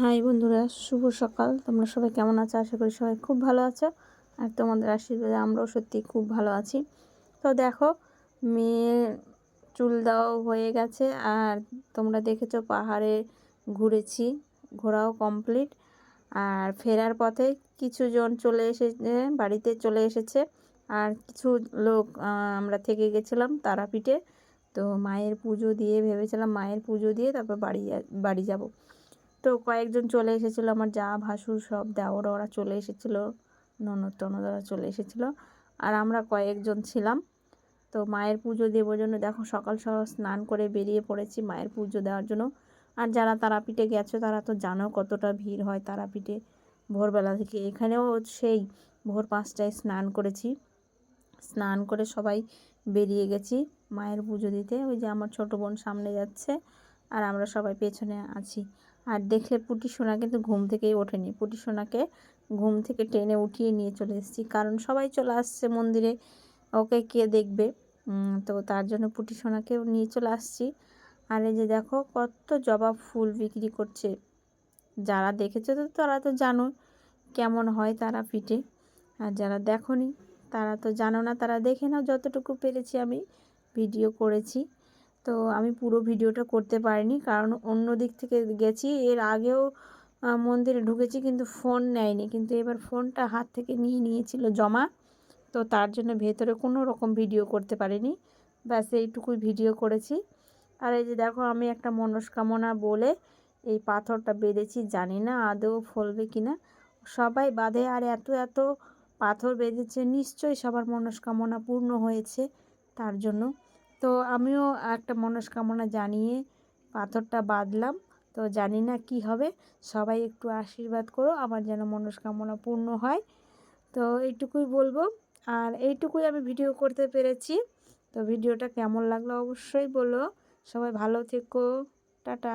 High বন্ধুরা, শুভ সকাল। তোমরা সবাই কেমন আছো? আশা করি সবাই খুব ভালো আছো। আর তোমাদের আশীর্বাদে আমরাও সত্যি খুব ভালো আছি। তো দেখো, মেয়ের চুল দেওয়াও হয়ে গেছে। আর তোমরা দেখেছো পাহাড়ে ঘুরেছি, ঘোরাও কমপ্লিট। আর ফেরার পথে কিছু জন বাড়িতে চলে এসেছে। আর কিছু লোক আমরা থেকে গেছিলাম তারাপীঠে। তো মায়ের পুজো দিয়ে ভেবেছিলাম মায়ের পুজো দিয়ে তারপর বাড়ি যাব। তো কয়েকজন চলে এসেছিলো, আমার যা ভাসুর সব দেওর ওরা চলে এসেছিলো, ননদ টনদরা চলে এসেছিলো। আর আমরা কয়েকজন ছিলাম। তো মায়ের পুজো দেওয়ার জন্য দেখো সকাল সকাল স্নান করে বেরিয়ে পড়েছি মায়ের পুজো দেওয়ার জন্য। আর যারা তারাপীঠে গেছো তারা তো জানো কতটা ভিড় হয় তারাপীঠে ভোরবেলা থেকে। এখানেও সেই ভোর 5টায় স্নান করেছি। স্নান করে সবাই বেরিয়ে গেছি মায়ের পুজো দিতে। ওই যে আমার ছোটো বোন সামনে যাচ্ছে আর আমরা সবাই পেছনে আছি। আর দেখলে পুটি সোনা কিন্তু ঘুম থেকেই ওঠেনি। পুটি সোনাকে ঘুম থেকে টেনে উঠিয়ে নিয়ে চলে এসেছি, কারণ সবাই চলে আসছে মন্দিরে, ওকে কে দেখবে। তো তার জন্য পুটি সোনাকেও নিয়ে চলে আসছি। আর এই যে দেখো কত জবা ফুল বিক্রি করছে। যারা দেখেছো তো তারা তো জানো কেমন হয় তারাপীঠে। আর যারা দেখোনি তারা তো জানো না, তারা দেখে নাও। যতটুকু পেরেছি আমি ভিডিও করেছি। তো আমি পুরো ভিডিওটা করতে পারিনি, কারণ অন্য দিক থেকে গেছি। এর আগেও মন্দিরে ঢুকেছি কিন্তু ফোন নেয়নি, কিন্তু এবার ফোনটা হাত থেকে নিয়ে নিয়েছিল জমা। তো তার জন্য ভেতরে কোনো রকম ভিডিও করতে পারিনি, ব্যাস এইটুকুই ভিডিও করেছি। আর এই যে দেখো আমি একটা মনস্কামনা বলে এই পাথরটা বেঁধেছি, জানি না আদৌ ফলবে কি না। সবাই বাঁধে আর এত এত পাথর বেঁধেছে, নিশ্চয়ই সবার মনস্কামনা পূর্ণ হয়েছে তার জন্য। তো আমিও একটা মনস্কামনা জানিয়ে পাথরটা বাঁধলাম। তো জানি না কি হবে, সবাই একটু আশীর্বাদ করো আমার যেন মনস্কামনা পূর্ণ হয়। তো এইটুকুই বলবো। আর এইটুকুই আমি ভিডিও করতে পেরেছি। তো ভিডিওটা কেমন লাগলো অবশ্যই বলো। সবাই ভালো থেকো, টাটা।